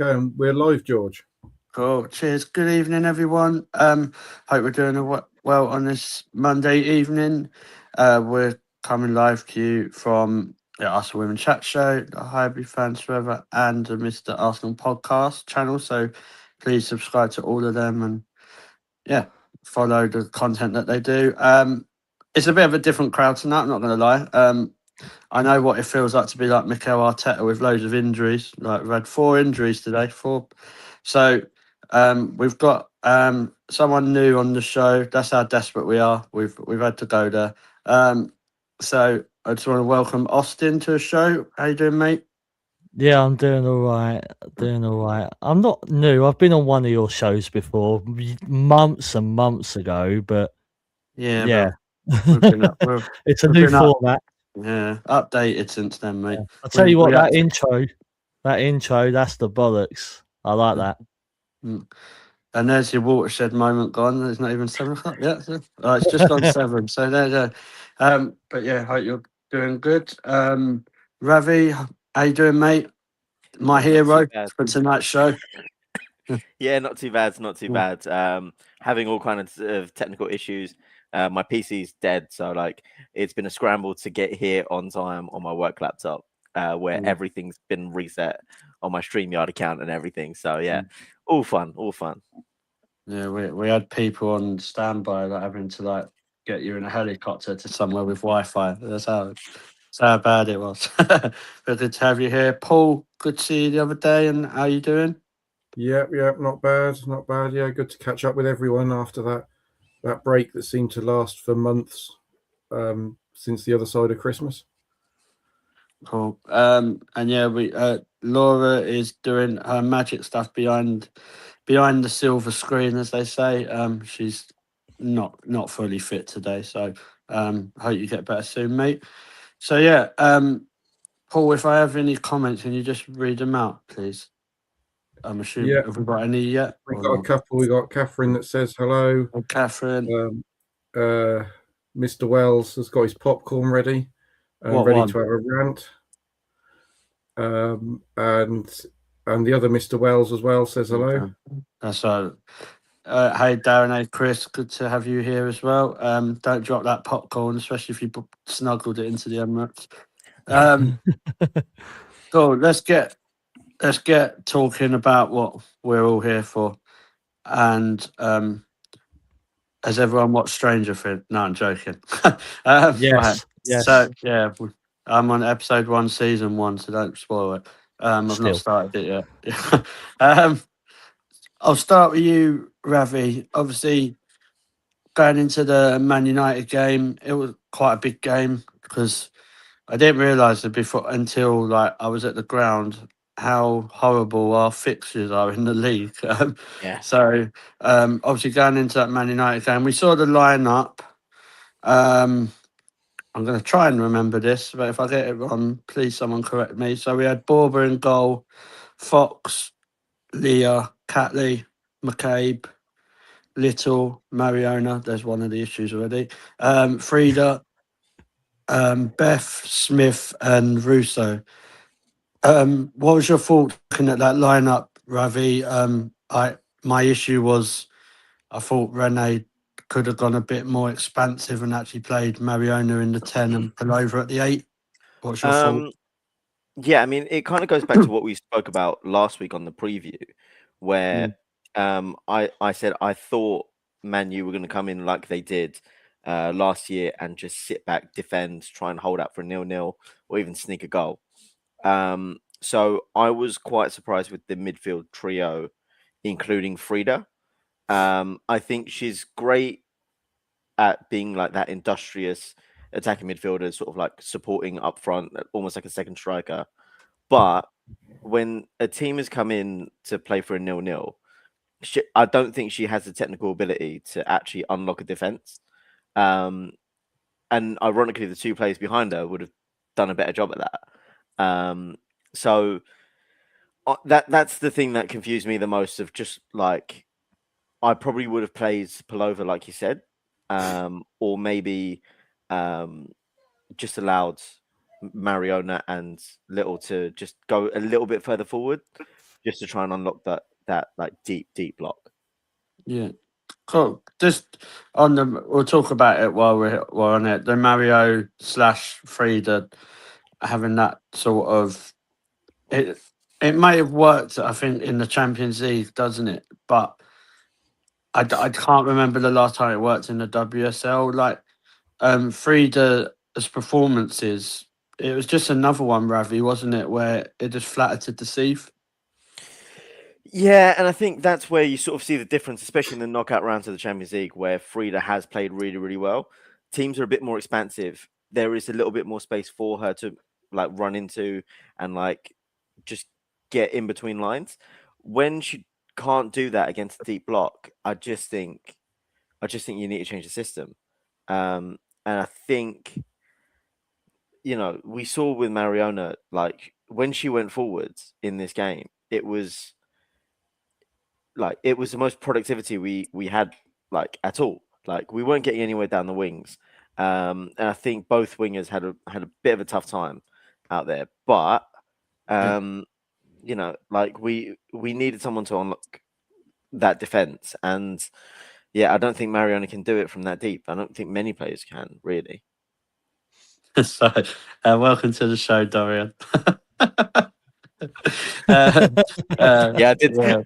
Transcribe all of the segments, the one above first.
going. We're live, George. Cool. Cheers. Good evening, everyone. Hope we're doing well on this Monday evening. We're coming live to you from the Arsenal Women Chat Show, the Highbury Fans Forever, and the Mr. Arsenal Podcast channel. So please subscribe to all of them and follow the content that they do. It's a bit of a different crowd tonight. I'm not going to lie. I know what it feels like to be like Mikel Arteta with loads of injuries. Like we've had 4 injuries today. 4. So we've got someone new on the show. That's how desperate we are. We've had to go there. So I just want to welcome Austin to the show. How you doing, mate? Yeah, I'm doing all right. I'm not new. I've been on one of your shows before, months and months ago. But yeah. We've been up, it's a new format. Yeah, updated since then, mate. Yeah. I'll tell you what, that intro, that's the bollocks. I like that. And there's your watershed moment gone. It's not even 7 o'clock yet. So. It's just on 7. So there you go. But yeah, hope you're doing good. Ravi, how you doing, mate? My hero for tonight's show. Yeah, not too bad. Not too bad. Having all kinds of technical issues. My PC's dead, so like it's been a scramble to get here on time on my work laptop, where everything's been reset on my StreamYard account and everything. So yeah, all fun. Yeah, we had people on standby like having to like get you in a helicopter to somewhere with Wi-Fi. That's how bad it was. But good to have you here, Paul. Good to see you the other day. And how you doing? Yep, not bad. Yeah, good to catch up with everyone after that break that seemed to last for months since the other side of Christmas. Cool. And yeah, we Laura is doing her magic stuff behind the silver screen, as they say. She's not fully fit today, so hope you get better soon, mate. So yeah, Paul, if I have any comments, can you just read them out, please? I'm assuming. Have we got any yet? We've got a couple. We got Catherine that says hello. Oh, Catherine. Mr. Wells has got his popcorn ready and ready to have a rant. And the other Mr. Wells as well says hello. That's right. Hey Darren, hey Chris, good to have you here as well. Don't drop that popcorn, especially if you snuggled it into the Emirates. Cool. Let's get talking about what we're all here for. And has everyone watched Stranger Things? No, I'm joking. Yes. So yeah, I'm on episode 1, season 1, so don't spoil it. I've not started it yet. I'll start with you, Ravi. Obviously, going into the Man United game, it was quite a big game because I didn't realise it until like I was at the ground how horrible our fixtures are in the league. So obviously going into that Man United game, we saw the lineup. I'm going to try and remember this, but if I get it wrong, please someone correct me. So we had Borba in goal, Fox, Leah, Catley, McCabe, Little, Mariona. There's one of the issues already. Frida, Beth, Smith, and Russo. What was your thought looking at that lineup, Ravi? My issue was I thought Rene could have gone a bit more expansive and actually played Mariona in the 10 and Palova at the 8. What's your thought? Yeah, I mean, it kind of goes back to what we spoke about last week on the preview, where I said I thought Man U were going to come in like they did last year and just sit back, defend, try and hold out for a 0-0 or even sneak a goal. So I was quite surprised with the midfield trio, including Frida. I think she's great at being like that industrious attacking midfielder, sort of like supporting up front, almost like a second striker. But when a team has come in to play for a 0-0, I don't think she has the technical ability to actually unlock a defense. And ironically, the 2 players behind her would have done a better job at that. So that's the thing that confused me the most. Of just like, I probably would have played Palova, like you said, or maybe just allowed Mariona and Little to just go a little bit further forward. just to try and unlock that like deep block. Yeah. Cool. Just on the, we'll talk about it while we're on it. The Mario / Frida having that sort of it may have worked, I think, in the Champions League, doesn't it? But I can't remember the last time it worked in the WSL. Like Frida's performances, it was just another one, Ravi, wasn't it, where it just flattered to deceive. Yeah, and I think that's where you sort of see the difference, especially in the knockout rounds of the Champions League, where Frida has played really, really well. Teams are a bit more expansive. There is a little bit more space for her to like run into and like just get in between lines. When she can't do that against a deep block, I just think you need to change the system. And I think, you know, we saw with Mariona, like when she went forwards in this game, it was the most productivity we had like at all. Like we weren't getting anywhere down the wings. And I think both wingers had a bit of a tough time out there. But you know, like we needed someone to unlock that defense. And yeah, I don't think Mariona can do it from that deep. I don't think many players can, really. So welcome to the show, Dorian. Yeah, I did. yeah.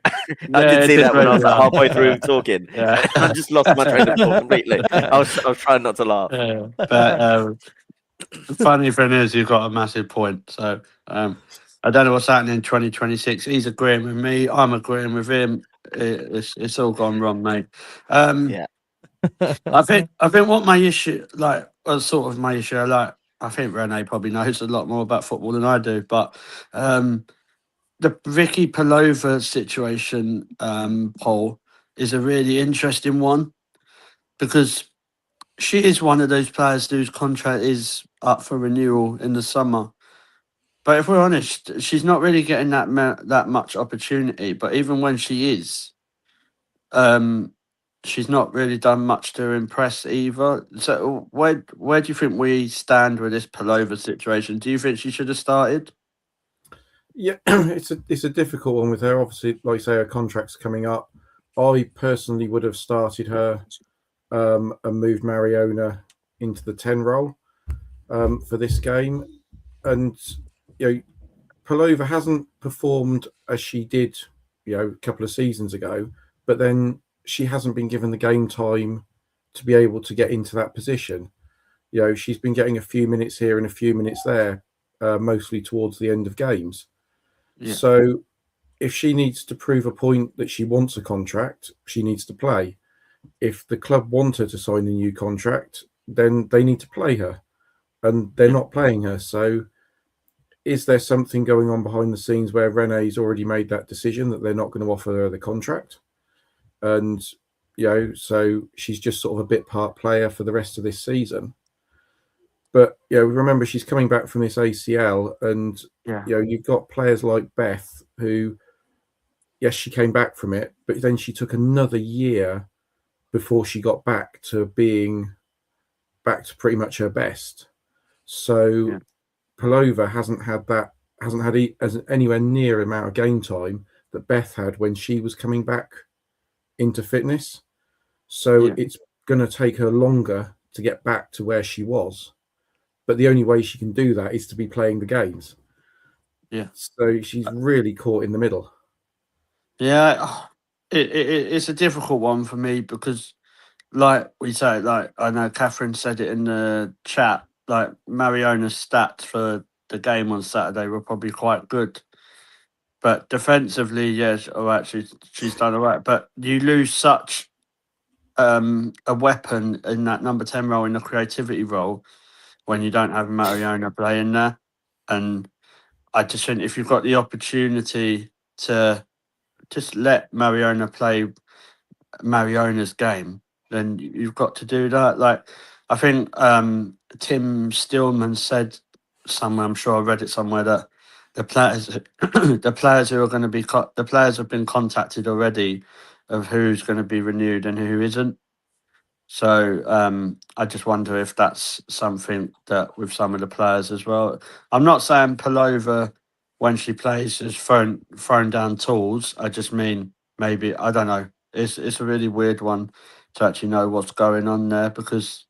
I did see that when I was like well. halfway through talking. Yeah. I just lost my train of thought completely. I was trying not to laugh. Yeah. But the funny thing is, you've got a massive point. So I don't know what's happening in 2026. He's agreeing with me. I'm agreeing with him. It's all gone wrong, mate. Yeah. I think what my issue, like, sort of my issue, like, I think Renee probably knows a lot more about football than I do, but the Vicky Pelova situation, Paul, is a really interesting one because she is one of those players whose contract is up for renewal in the summer. But if we're honest, she's not really getting that much opportunity. But even when she is, she's not really done much to impress either. So where do you think we stand with this Pelova situation? Do you think she should have started? Yeah, it's a difficult one with her. Obviously, like you say, her contract's coming up. I personally would have started her and moved Mariona into the 10 role for this game. And you know, Pelova hasn't performed as she did, you know, a couple of seasons ago, but then she hasn't been given the game time to be able to get into that position. You know, she's been getting a few minutes here and a few minutes there, mostly towards the end of games. Yeah. So if she needs to prove a point that she wants a contract, she needs to play. If the club want her to sign a new contract, then they need to play her, and they're not playing her. So is there something going on behind the scenes where Renee's already made that decision that they're not going to offer her the contract? And, you know, so she's just sort of a bit part player for the rest of this season. But, you know, remember, she's coming back from this ACL, and, you know, you've got players like Beth who, yes, she came back from it, but then she took another year before she got back to being back to pretty much her best. So Pelova hasn't had anywhere near amount of game time that Beth had when she was coming back into fitness. So it's going to take her longer to get back to where she was. But the only way she can do that is to be playing the games. Yeah. So she's really caught in the middle. Yeah, it's a difficult one for me because, like we say, like I know Catherine said it in the chat, like Mariona's stats for the game on Saturday were probably quite good. But defensively, yes, actually she's done all right. But you lose such a weapon in that number 10 role, in the creativity role, when you don't have Mariona playing there. And I just think if you've got the opportunity to just let Mariona play Mariona's game, then you've got to do that. Like, I think Tim Stillman said somewhere, I'm sure I read it somewhere, that the players who are going to be the players have been contacted already of who's going to be renewed and who isn't. So I just wonder if that's something that with some of the players as well. I'm not saying Pelova when she plays is thrown down tools. I just mean maybe I don't know. It's a really weird one to actually know what's going on there because,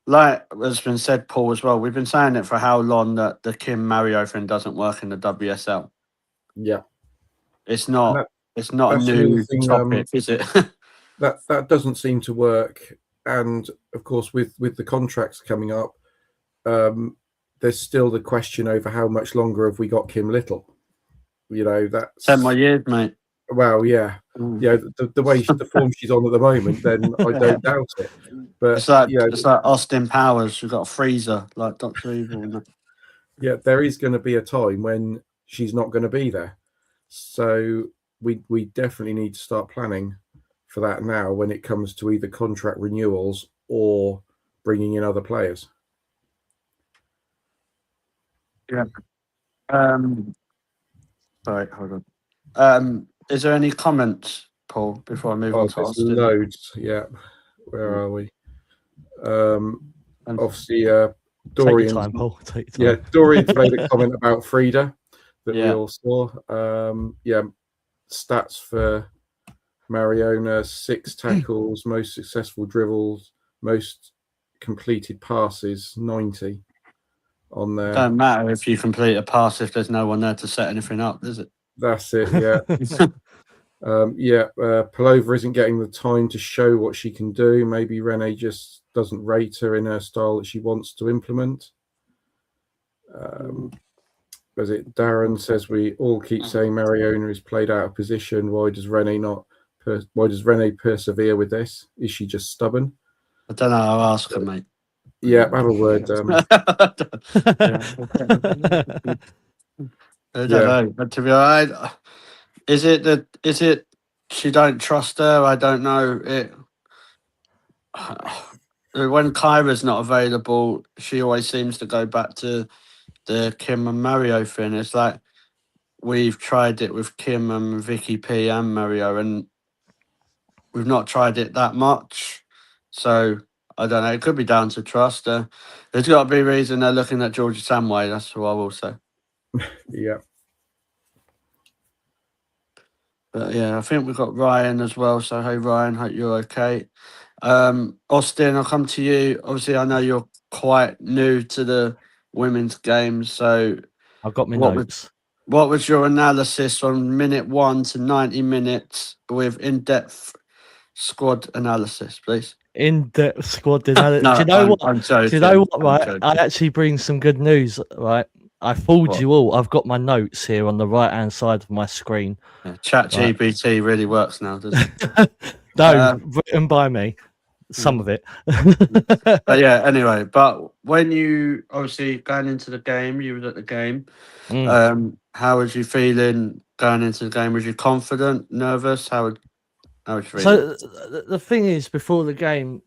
like has been said, Paul as well. We've been saying it for how long that the Kim Mario thing doesn't work in the WSL. Yeah, It's and not. It's not a that's another new thing. topic, is it? That doesn't seem to work. And of course, with the contracts coming up, there's still the question over how much longer have we got Kim Little. You know, that's 10 more years, mate. well, yeah, Mm. yeah. The way the form she's on at the moment, then I don't doubt it. But It's like you know, it's like Austin Powers. We've got a freezer like Doctor Evil. And that. yeah, there is going to be a time when she's not going to be there. So we definitely need to start planning for that now when it comes to either contract renewals or bringing in other players. Yeah. Sorry, hold on. Is there any comments, Paul, before I move on to There's Austin? loads. Yeah, where are we? Obviously, Take your Dorian. time, Paul. Take your Yeah, time. Dorian's made a comment about Frida that we Yeah. all saw. Yeah, stats for Mariona: 6 tackles, most successful dribbles, most completed passes, 90 on there. Don't matter if you complete a pass if there's no one there to set anything up, does it? That's it. Yeah. Palova isn't getting the time to show what she can do. Maybe Rene just doesn't rate her in her style that she wants to implement. Was it Darren says we all keep saying Mariona is played out of position. Why does Rene not? Why does Rene persevere with this? Is she just stubborn? I don't know. I'll ask her, mate. Yeah, have a word. I don't know. But to be honest, is it she don't trust her? I don't know. When Kyra's not available, she always seems to go back to the Kim and Mario thing. It's like we've tried it with Kim and Vicky P and Mario, and we've not tried it that much. So I don't know. It could be down to trust. There's got to be a reason they're looking at Georgia Samway. That's what I will say. Yeah. But yeah, I think we've got Ryan as well. So hey, Ryan, hope you're okay. Austin, I'll come to you. Obviously, I know you're quite new to the women's game. So I've got my What notes. what was your analysis on minute 1 to 90 minutes with in-depth squad analysis, please? In-depth squad analysis. No, Do you know what? I'm joking. Do you know what? I'm Right, joking. I actually bring some good news. Right, I fooled What? you all. I've got my notes here on the right-hand side of my screen. Yeah, ChatGPT really works now, doesn't it? No, written by me. Some of it. But yeah, anyway, but when you obviously going into the game, you was at the game. How was you feeling going into the game? Was you confident, nervous? How was you feeling? So the thing is, before the game,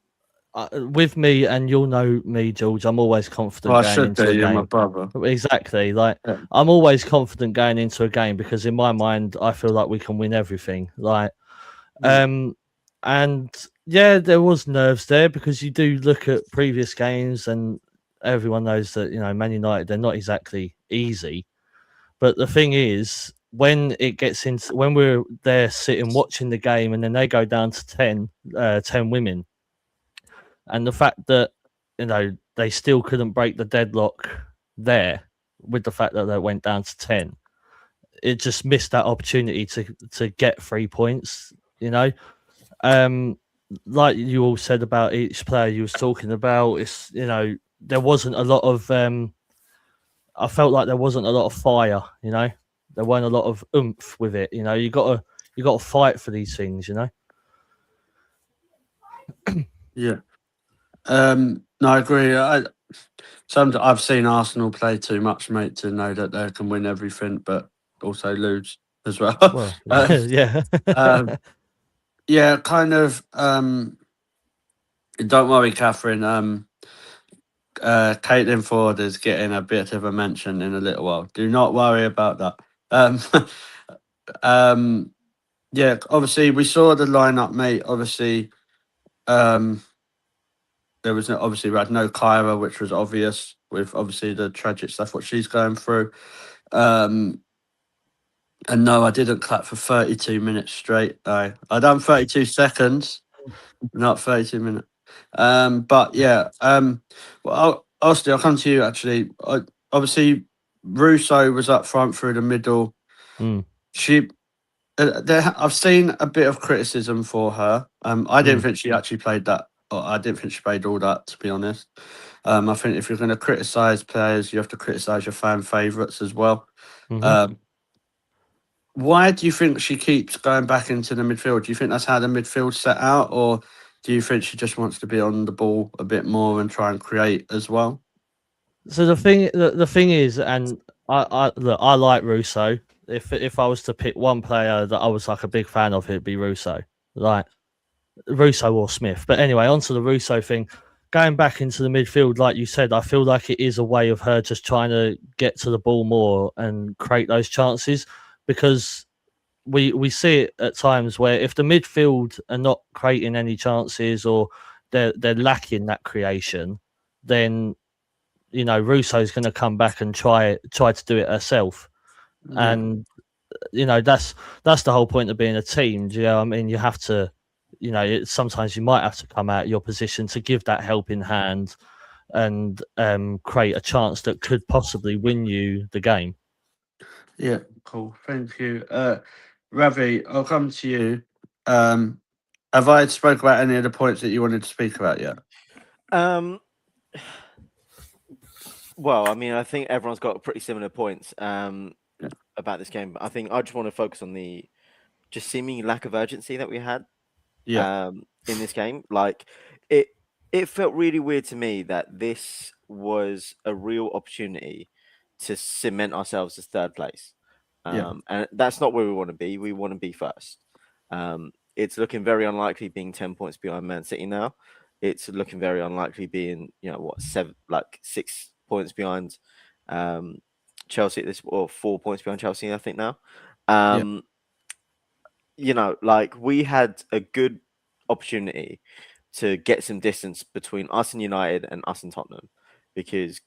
with me, and you'll know me, George, I'm always confident Well, I going should into be. a You're my game. brother. Exactly. Like Yeah. I'm always confident going into a game because in my mind, I feel like we can win everything. Like, and yeah, there was nerves there because you do look at previous games and everyone knows that, you know, Man United, they're not exactly easy. But the thing is, when it gets into, when we're there sitting watching the game and then they go down to 10 women, and the fact that, you know, they still couldn't break the deadlock there with the fact that they went down to 10, it just missed that opportunity to get 3 points, you know. Like you all said about each player you was talking about, it's, you know, there wasn't a lot of I felt like there wasn't a lot of fire, you know. There weren't a lot of oomph with it, you know. You gotta fight for these things, you know. Yeah. No, I agree. I've seen Arsenal play too much, mate, to know that they can win everything, but also lose as well. Well, yeah. Yeah, kind of. Don't worry, Catherine. Caitlin Ford is getting a bit of a mention in a little while. Do not worry about that. Yeah, obviously we saw the lineup, mate. Obviously, there was obviously we had no Kyra, which was obvious with obviously the tragic stuff what she's going through. And no, I didn't clap for 32 minutes straight. No, I done 32 seconds, not 32 minutes. But yeah, well, I'll come to you actually. Obviously, Russo was up front through the middle. Mm. She, I've seen a bit of criticism for her. I didn't think she actually played that. Or I didn't think she played all that, to be honest. I think if you're going to criticise players, you have to criticise your fan favourites as well. Mhm. Why do you think she keeps going back into the midfield? Do you think that's how the midfield's set out, or do you think she just wants to be on the ball a bit more and try and create as well? So the thing is, and I look, I like Russo. If I was to pick one player that I was like a big fan of, it'd be Russo. Like Russo or Smith. But anyway, onto the Russo thing. Going back into the midfield, like you said, I feel like it is a way of her just trying to get to the ball more and create those chances, because we see it at times where if the midfield are not creating any chances, or they're lacking that creation, then Russo's going to come back and try to do it herself. Yeah. And that's the whole point of being a team. Do you know what I mean? You have to, sometimes you might have to come out of your position to give that helping hand and create a chance that could possibly win you the game. Yeah, cool. Thank you. Ravi, I'll come to you. Have I spoke about any of the points that you wanted to speak about yet? Well, I mean, I think everyone's got pretty similar points about this game. I think I just want to focus on the just seeming lack of urgency that we had in this game. Like it felt really weird to me that this was a real opportunity to cement ourselves as third place. And that's not where we want to be. We want to be first. It's looking very unlikely being 10 points behind Man City now. It's looking very unlikely being, 6 points behind Chelsea at this, or 4 points behind Chelsea, I think now. We had a good opportunity to get some distance between us and United and us and Tottenham, because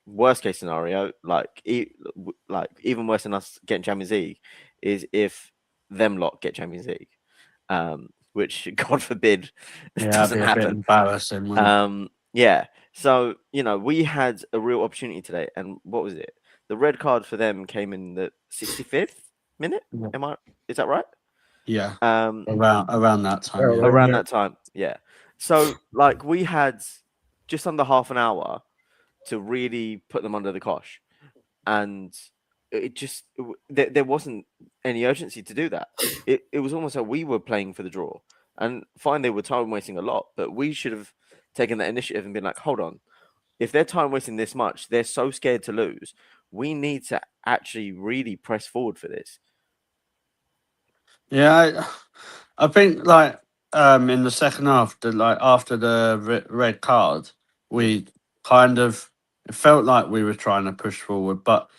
worst case scenario, even worse than us getting Champions League is if them lot get Champions League, which God forbid doesn't happen. Embarrassing. So we had a real opportunity today, and what was it? The red card for them came in the 65th minute. Is that right? Yeah. Around that time. Around that time. Yeah. So we had just under half an hour to really put them under the cosh, and there wasn't any urgency to do that. It was almost like we were playing for the draw, and fine, they were time wasting a lot, but we should have taken that initiative and been like, hold on, if they're time wasting this much, they're so scared to lose, we need to actually really press forward for this. Yeah, I think in the second half, after the red card, we it felt like we were trying to push forward, but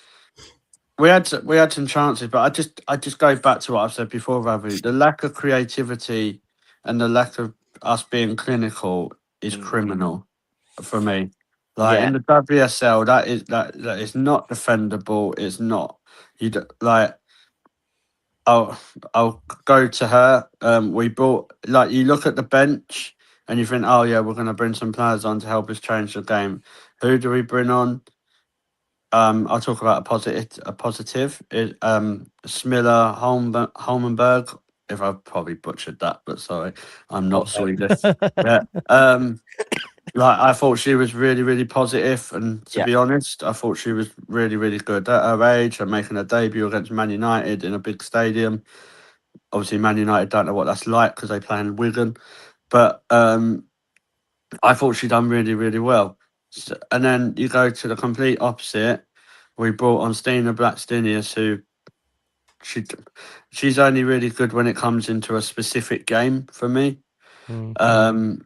we had some chances. But I just go back to what I've said before, Ravi. The lack of creativity and the lack of us being clinical is criminal for me. In the WSL, that is not defendable. It's not. I'll go to her. We brought you look at the bench and you think, oh yeah, we're going to bring some players on to help us change the game. Who do we bring on? I'll talk about a positive. Smilla Holmenberg. If I've probably butchered that, but sorry, I'm not Swedish. Yeah. I thought she was really, really positive, and to be honest, I thought she was really, really good at her age and making her debut against Man United in a big stadium. Obviously, Man United don't know what that's like because they play in Wigan, but I thought she done really, really well. And then you go to the complete opposite. We brought on Stina Blackstenius, who she's only really good when it comes into a specific game for me. And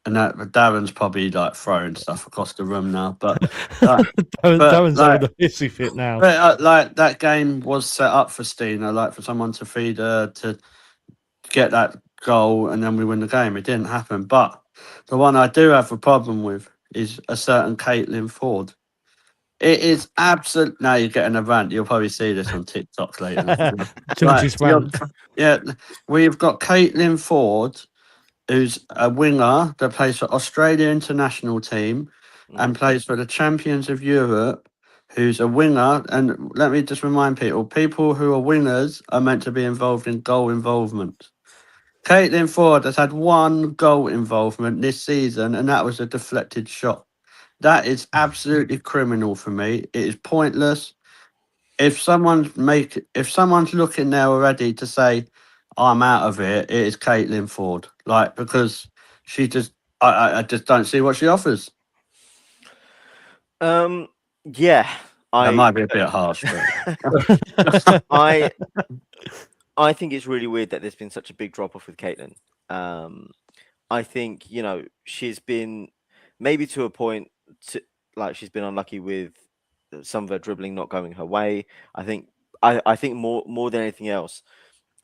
that Darren's probably throwing stuff across the room now, but Darren's having a hissy fit now. But that game was set up for Stina, for someone to feed her to get that goal, and then we win the game. It didn't happen. But the one I do have a problem with is a certain Caitlin Ford. It is absolute. Now you're getting a rant. You'll probably see this on TikTok later. George's rant. Yeah, we've got Caitlin Ford, who's a winger that plays for Australia international team and plays for the Champions of Europe, who's a winger. And let me just remind people who are wingers are meant to be involved in goal involvement. Caitlin Ford has had one goal involvement this season, and that was a deflected shot. That is absolutely criminal for me. It is pointless. If someone's looking there already to say, I'm out of it, it is Caitlin Ford. Like, because she just I just don't see what she offers. Yeah. That might be a bit harsh, but I think it's really weird that there's been such a big drop off with Caitlin. I think, she's been maybe to a point she's been unlucky with some of her dribbling not going her way. I think more than anything else,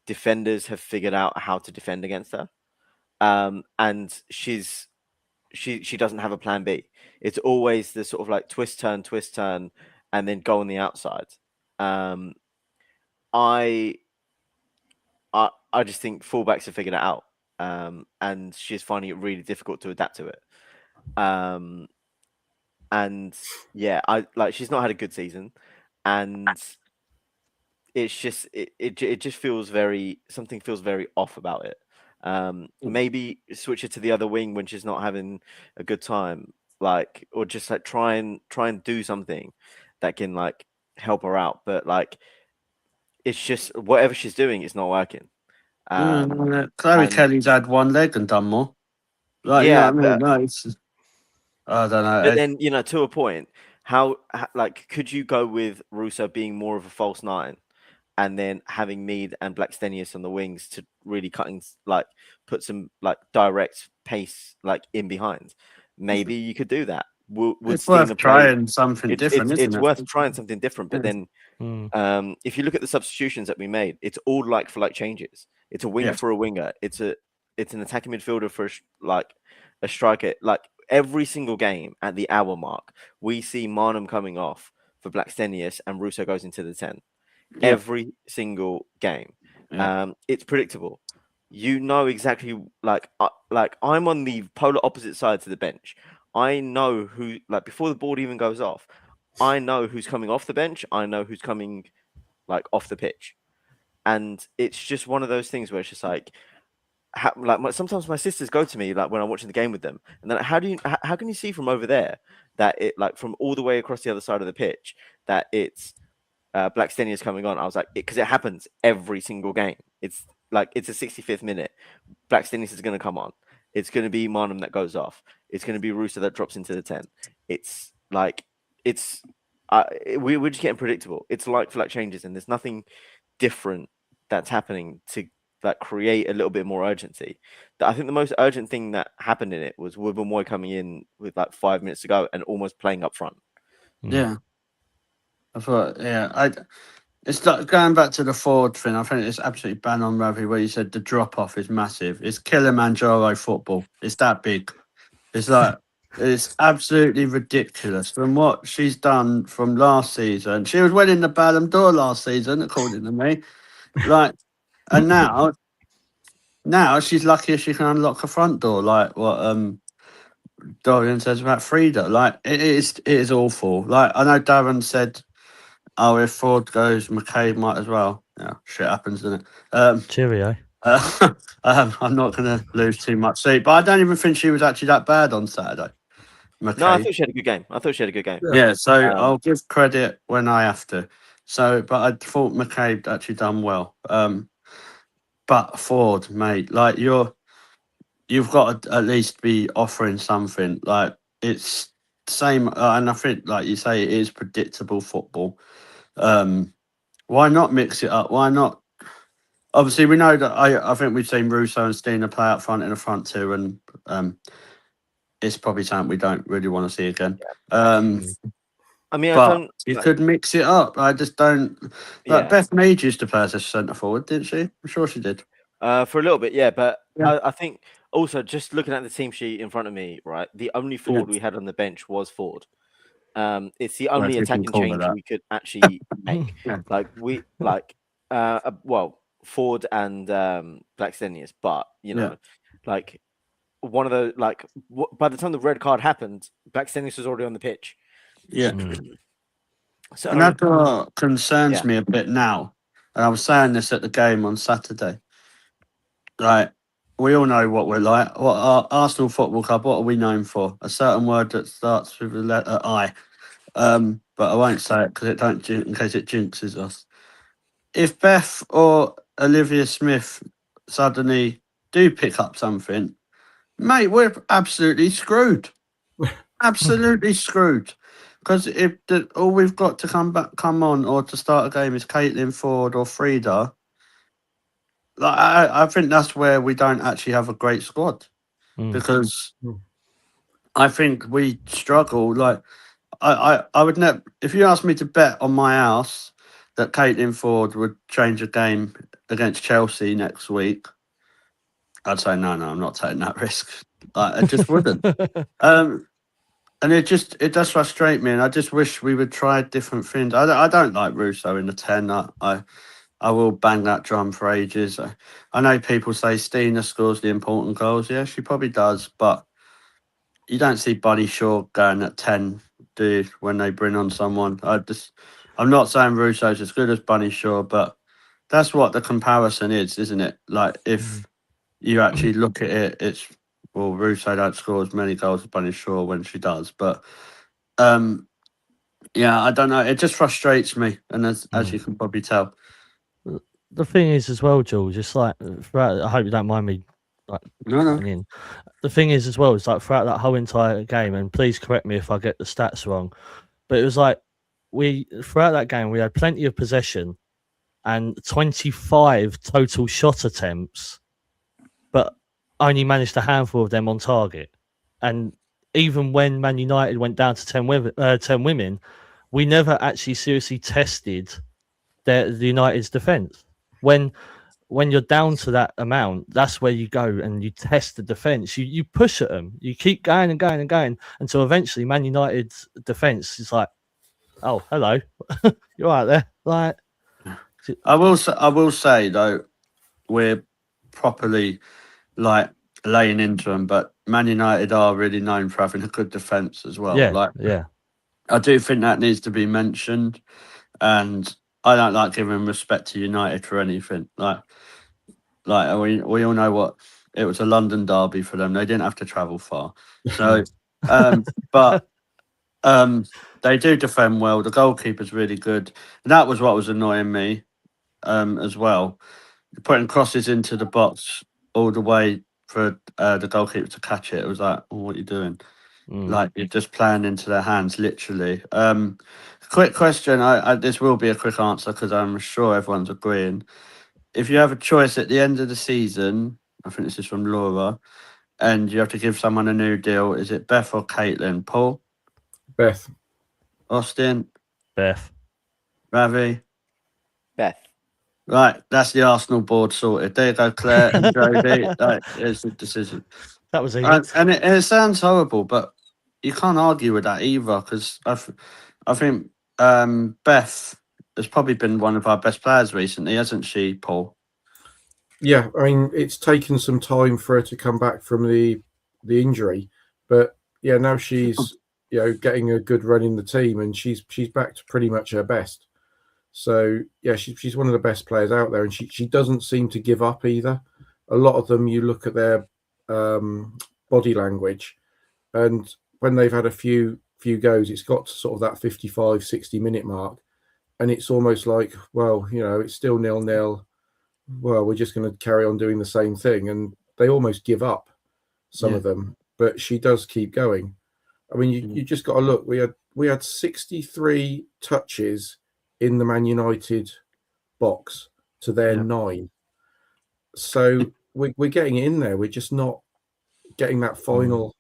defenders have figured out how to defend against her. And she doesn't have a plan B. It's always the sort of like twist, turn, and then go on the outside. I just think fullbacks have figured it out. And she's finding it really difficult to adapt to it. And yeah, she's not had a good season, and it's just it just feels something feels very off about it. Maybe switch it to the other wing when she's not having a good time, or just try and do something that can help her out. But it's just whatever she's doing is not working. Chloe Kelly's had one leg and done more. I don't know. But then to a point, how could you go with Russo being more of a false nine, and then having Mead and Blackstenius on the wings to really put some direct pace in behind? Maybe you could do that. It's worth trying something different, isn't it? It's worth trying something different. But then, if you look at the substitutions that we made, it's all for changes. It's a winger for a winger. It's an attacking midfielder for a striker. Every single game at the hour mark, we see Marnham coming off for Blackstenius and Russo goes into the 10. Every single game. It's predictable. Exactly. I'm on the polar opposite side to the bench. I know who, before the board even goes off, I know who's coming off the bench. I know who's coming off the pitch. And it's just one of those things where it's just sometimes my sisters go to me when I'm watching the game with them, and then how can you see from over there that it from all the way across the other side of the pitch that it's Blackstenius coming on? I was because it happens every single game. It's it's a 65th minute. Blackstenius is going to come on. It's going to be Marnham that goes off. It's going to be Russo that drops into the 10. It's we're just getting predictable. It's for changes, and there's nothing different that's happening to create a little bit more urgency. I think the most urgent thing that happened in it was Wubben coming in with 5 minutes to go and almost playing up front. Yeah, I thought. It's going back to the Ford thing. I think it's absolutely bang on, Ravi, where you said the drop off is massive. It's Kilimanjaro football. It's that big. It's it's absolutely ridiculous from what she's done from last season. She was winning the Ballon d'Or last season, according to me. And now she's lucky if she can unlock a front door, like what Dorian says about Frida. It is awful. I know Darren said, "Oh, if Ford goes, McCabe might as well." Yeah, shit happens, doesn't it? Cheerio. I'm not going to lose too much sleep, but I don't even think she was actually that bad on Saturday. McCabe. No, I thought she had a good game. Yeah, so I'll give credit when I have to. But I thought McCabe actually done well. But Ford, mate, you've got to at least be offering something. It's same, and I think, like you say, it is predictable football. Why not mix it up? Why not? Obviously, we know that I think we've seen Russo and Steiner play out front in the front two, and it's probably something we don't really want to see again. I mean, you could mix it up. I just don't. Beth Mead used to play as a centre forward, didn't she? I'm sure she did. For a little bit, yeah. But I think also just looking at the team sheet in front of me, right? The only forward we had on the bench was Ford. It's the Well, only if you can attacking call it change that. we could actually make. Yeah. Well, Ford and Blackstenius, but you know, Yeah. like one of the by the time the red card happened, Blackstenius was already on the pitch. Yeah. So And that's what concerns yeah. me a bit now. And I was saying this at the game on Saturday. Like, we all know what we're like. What Arsenal Football Club, what are we known for? A certain word that starts with the letter I. But I won't say it because in case it jinxes us. If Beth or Olivia Smith suddenly do pick up something, mate, we're absolutely screwed. Absolutely screwed. Because if all we've got to come on or to start a game is Caitlin Ford or Frida, like I think that's where we don't actually have a great squad. Because I think we struggle. Like I would never. If you asked me to bet on my house that Caitlin Ford would change a game against Chelsea next week, I'd say no, I'm not taking that risk. I just wouldn't. And it does frustrate me, and I just wish we would try different things. I don't like Russo in the 10. I will bang that drum for ages. I know people say Stina scores the important goals. Yeah, she probably does, but you don't see Bunny Shaw going at 10, do you, when they bring on someone? I'm not saying Russo's as good as Bunny Shaw, but that's what the comparison is, isn't it? Like, if you actually look at it, it's, well, Russo don't score as many goals as Bunny Shaw when she does, but yeah, I don't know. It just frustrates me, and as you can probably tell. The thing is, as well, George, it's like, I hope you don't mind me cutting in. The thing is, as well, it's like throughout that whole entire game, and please correct me if I get the stats wrong, but it was like throughout that game we had plenty of possession and 25 total shot attempts, but only managed a handful of them on target. And even when Man United went down to 10 women, we never actually seriously tested the United's defence. When you're down to that amount, that's where you go and you test the defence. You push at them. You keep going and going and going until eventually Man United's defence is like, oh, hello, you're right there. Like, I will say though, we're properly like laying into them, but Man United are really known for having a good defence as well. yeah. I do think that needs to be mentioned, and I don't like giving respect to United for anything. Like we all know what it was, a London derby for them. They didn't have to travel far, so but they do defend well. The goalkeeper's really good, and that was what was annoying me as well. Putting crosses into the box all the way for the goalkeeper to catch it. It was like, oh, what are you doing? Like, you're just playing into their hands, literally. Quick question. This will be a quick answer because I'm sure everyone's agreeing. If you have a choice at the end of the season, I think this is from Laura, and you have to give someone a new deal, is it Beth or Caitlin? Paul? Beth. Austin? Beth. Ravi? Beth. Right, that's the Arsenal board sorted. There you go, Claire and Jody. It's the decision. That was easy. And it sounds horrible, but you can't argue with that either, because I think Beth has probably been one of our best players recently, hasn't she, Paul? Yeah, I mean, it's taken some time for her to come back from the injury, but yeah, now she's getting a good run in the team, and she's back to pretty much her best. So yeah, she's one of the best players out there, and she doesn't seem to give up either. A lot of them, you look at their body language, and when they've had a few goes, it's got to sort of that 55, 60-minute mark, and it's almost like, well, it's still 0-0. Well, we're just going to carry on doing the same thing, and they almost give up, some of them. But she does keep going. I mean, you just got to look. We had 63 touches in the Man United box to their 9. So we're getting in there. We're just not getting that final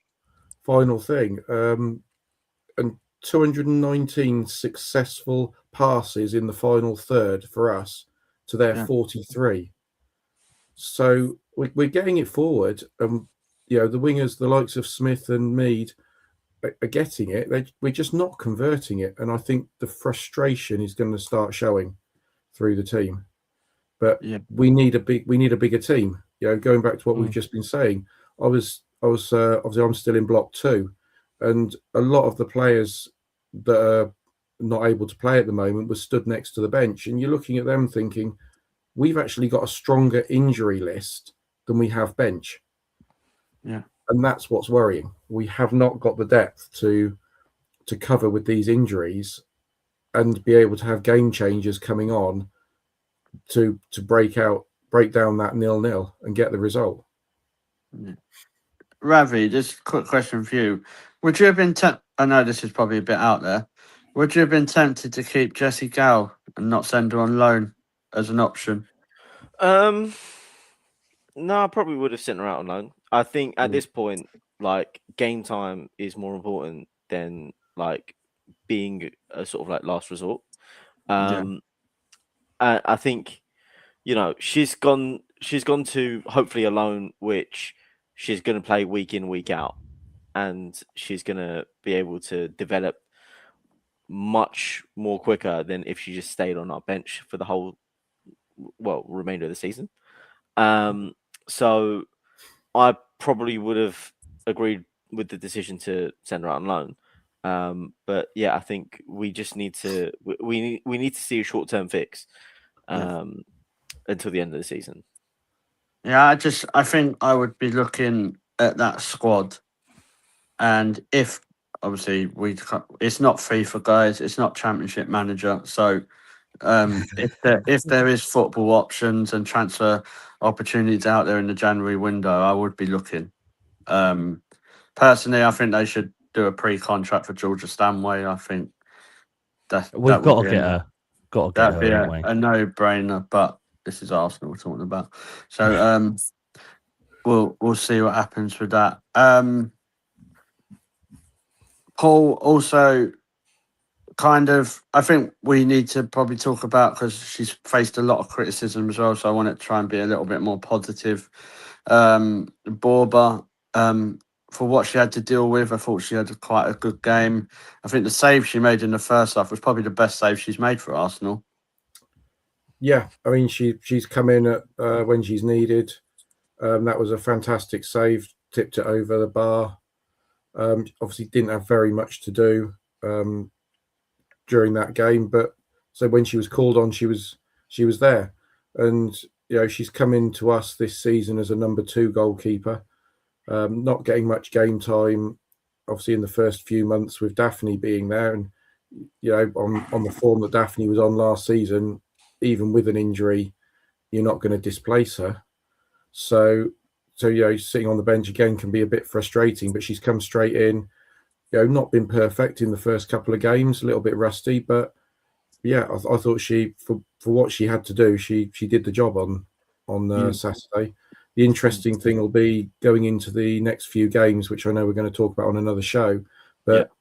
thing. And 219 successful passes in the final third for us to their 43. So we're getting it forward. The wingers, the likes of Smith and Mead, are getting it. We're just not converting it, and I think the frustration is going to start showing through the team. But we need a bigger team. Going back to what we've just been saying, I was obviously I'm still in block 2, and a lot of the players that are not able to play at the moment were stood next to the bench, and you're looking at them thinking, we've actually got a stronger injury list than we have bench. Yeah. And that's what's worrying. We have not got the depth to cover with these injuries and be able to have game changers coming on to break down that 0-0 and get the result. Yeah. Ravi, just a quick question for you. Would you have been I know this is probably a bit out there. Would you have been tempted to keep Jessie Gow and not send her on loan as an option? No, I probably would have sent her out on loan. I think at this point, like, game time is more important than like being a sort of like last resort. I think, she's gone to hopefully a loan which she's going to play week in, week out, and she's going to be able to develop much more quicker than if she just stayed on our bench for the whole remainder of the season. So I probably would have agreed with the decision to send her out on loan. But yeah, I think we just need to we need to see a short-term fix until the end of the season. Yeah, I think I would be looking at that squad, and if obviously it's not FIFA, guys, it's not Championship Manager, so if there is football options and transfer opportunities out there in the January window, I would be looking. Personally, I think they should do a pre-contract for Georgia Stanway. I think we've got to get her. Got to get her anyway. A no-brainer, but this is Arsenal we're talking about. So we'll see what happens with that. Paul, also I think we need to probably talk about, because she's faced a lot of criticism as well, so I want to try and be a little bit more positive. Borba, for what she had to deal with, I thought she had quite a good game. I think the save she made in the first half was probably the best save she's made for Arsenal. Yeah, I mean, she's come in at when she's needed. That was a fantastic save, tipped it over the bar. Obviously didn't have very much to do during that game, but so when she was called on, she was there. And she's come into us this season as a number 2 goalkeeper, not getting much game time, obviously in the first few months with Daphne being there, and on the form that Daphne was on last season, even with an injury, you're not going to displace her. So sitting on the bench again can be a bit frustrating, but she's come straight in. Not been perfect in the first couple of games, a little bit rusty, but yeah, I thought she, for what she had to do, she did the job on Saturday. The interesting thing will be going into the next few games, which I know we're going to talk about on another show, but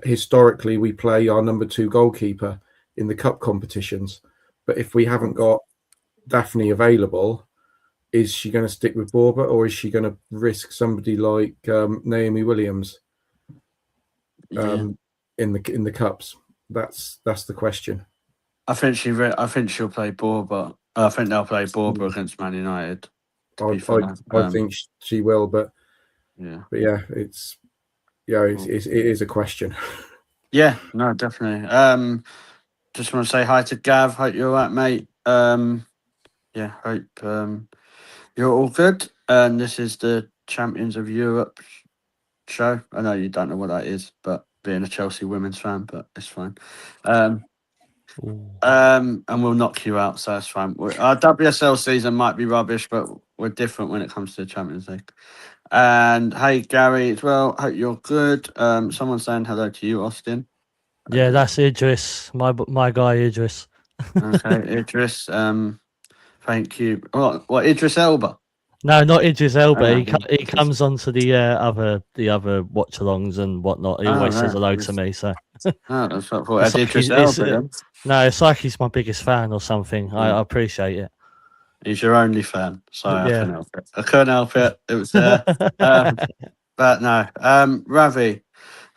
historically we play our number 2 goalkeeper in the cup competitions. But if we haven't got Daphne available, is she going to stick with Borba, or is she going to risk somebody like Naomi Williams in the cups? That's the question. I think she'll play Borba. I think they'll play Borba against Man United. I think she will, but it is a question. Yeah, no, definitely. Just want to say hi to Gav. Hope you're all right, mate. Hope you're all good. And this is the Champions of Europe show. I know you don't know what that is, but being a Chelsea women's fan, but it's fine. And we'll knock you out, so it's fine. Our WSL season might be rubbish, but we're different when it comes to the Champions League. And hey, Gary, as well. Hope you're good. Someone's saying hello to you, Austin. Yeah, that's Idris, my guy Idris. Okay, Idris. Thank you. What Idris Elba? No, not Idris Elba. He comes onto the other watch-alongs and whatnot. He always says hello to me. So. That's what I thought. Idris Elba. No, it's like he's my biggest fan or something. I appreciate it. He's your only fan, so I couldn't help it. It was there. But no, Ravi,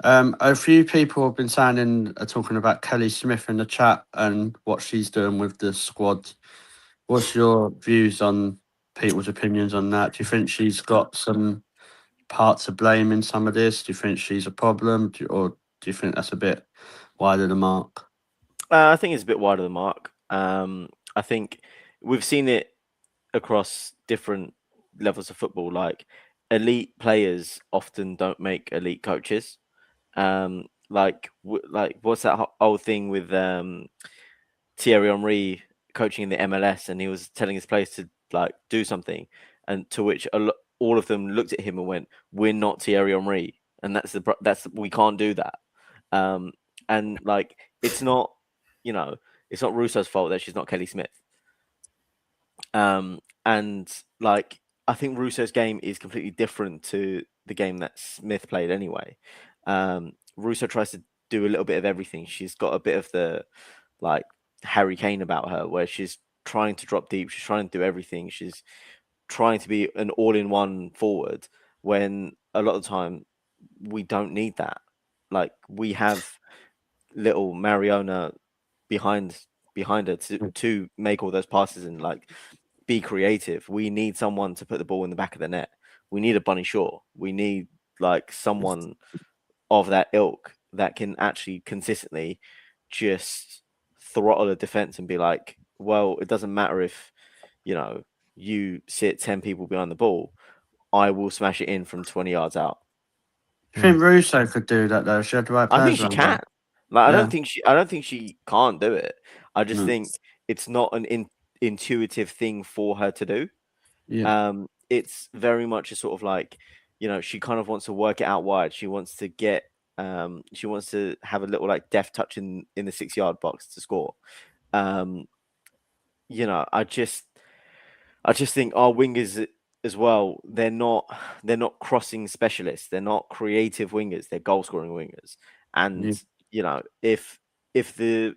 a few people have been talking about Kelly Smith in the chat and what she's doing with the squad. What's your views on people's opinions on that? Do you think she's got some part to blame in some of this? Do you think she's a problem, or do you think that's a bit wide of the mark? I think it's a bit wide of the mark. I think we've seen it across different levels of football. Like elite players often don't make elite coaches. Like what's that old thing with Thierry Henry coaching in the MLS, and he was telling his players to like do something, and to which all of them looked at him and went, "We're not Thierry Henry, and we can't do that." And like it's not, it's not Russo's fault that she's not Kelly Smith. And like I think Russo's game is completely different to the game that Smith played anyway. Russo tries to do a little bit of everything. She's got a bit of the like Harry Kane about her, where she's trying to drop deep, she's trying to do everything, she's trying to be an all-in-one forward, when a lot of the time we don't need that. Like we have little Mariona behind her to make all those passes and like be creative. We need someone to put the ball in the back of the net. We need a Bunny Shaw. We need like someone of that ilk that can actually consistently just throttle a defense and be like, well, it doesn't matter if you sit 10 people behind the ball, I will smash it in from 20 yards out. Do you think Russo could do that though? She had the right players I think she around can. her. Like, Yeah. I don't think she can't do it. I just No. think it's not an intuitive thing for her to do. Yeah. It's very much a sort of like, she kind of wants to work it out wide. She wants to get, she wants to have a little like deft touch in the 6-yard box to score. I just think our wingers as well, they're not crossing specialists. They're not creative wingers. They're goal scoring wingers. And if the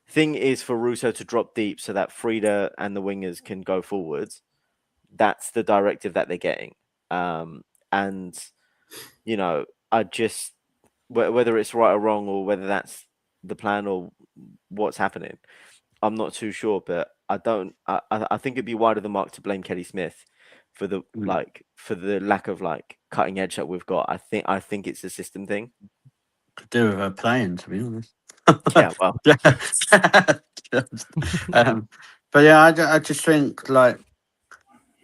thing is for Russo to drop deep so that Frida and the wingers can go forwards, that's the directive that they're getting. And I just, whether it's right or wrong, or whether that's the plan or what's happening, I'm not too sure. But I think it'd be wide of the mark to blame Kelly Smith for the for the lack of like cutting edge that we've got. I think it's a system thing. Could do with her playing, to be honest. Yeah, well, but yeah, I just think like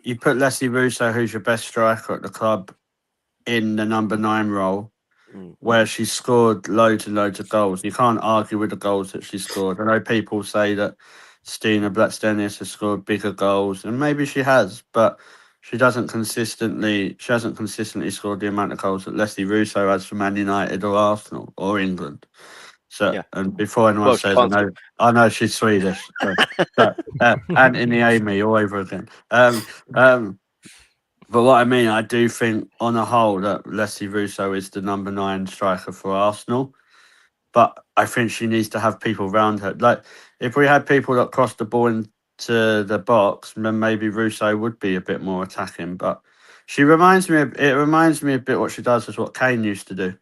you put Leslie Russo, who's your best striker at the club, in the number 9 role, where she scored loads and loads of goals. You can't argue with the goals that she scored. I know people say that Stina Blackstenius has scored bigger goals, and maybe she has, but she hasn't consistently scored the amount of goals that Leslie Russo has for Man United or Arsenal or England. So, and before anyone says, I know she's Swedish, and in the Amy all over again. But what I mean, I do think on a whole that Leslie Russo is the number 9 striker for Arsenal. But I think she needs to have people around her. Like if we had people that crossed the ball into the box, then maybe Russo would be a bit more attacking. But it reminds me a bit what she does is what Kane used to do.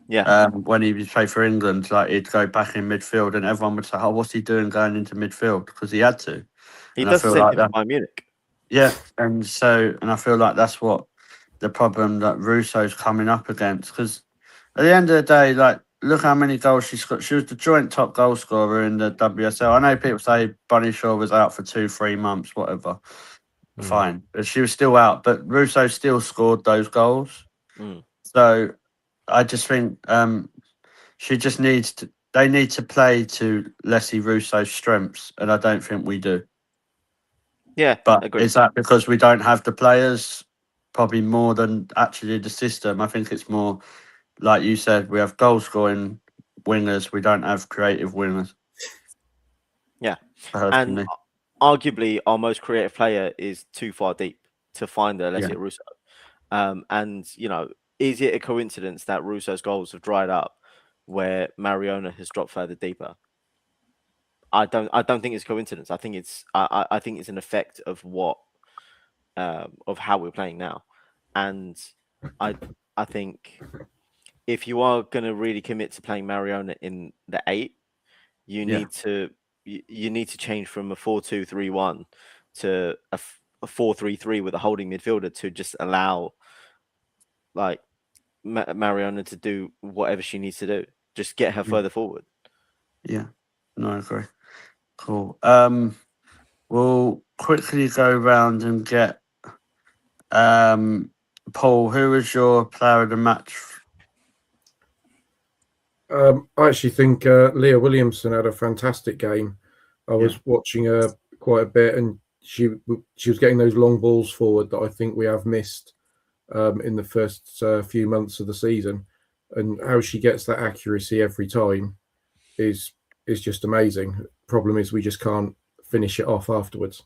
Yeah. When he would play for England, like he'd go back in midfield, and everyone would say, "Oh, what's he doing going into midfield?" Because he had to. He does the same thing for Bayern Munich. Yeah, and I feel like that's what the problem that Russo's coming up against. Because at the end of the day, like, look how many goals she scored. She was the joint top goal scorer in the WSL. I know people say Bunny Shaw was out for 2-3 months, whatever. Fine, but she was still out. But Russo still scored those goals. So I just think she just needs to. They need to play to Leslie Russo's strengths, and I don't think we do. Yeah, but is that because we don't have the players? Probably more than actually the system. I think it's more like you said. We have goal scoring wingers. We don't have creative wingers. Yeah, and arguably our most creative player is too far deep to find Alessia Russo. And is it a coincidence that Russo's goals have dried up where Mariona has dropped further deeper? I don't think it's coincidence. I think it's an effect of what of how we're playing now. And I think if you are going to really commit to playing Mariona in the 8, you need to change from a 4-2-3-1 to a 4-3-3 with a holding midfielder to just allow like Mariona to do whatever she needs to do. Just get her further forward. Yeah, no, I agree. Cool. We'll quickly go round and get Paul. Who was your player of the match? I actually think Leah Williamson had a fantastic game. I was watching her quite a bit, and she was getting those long balls forward that I think we have missed in the first few months of the season. And how she gets that accuracy every time is just amazing. Problem is we just can't finish it off afterwards.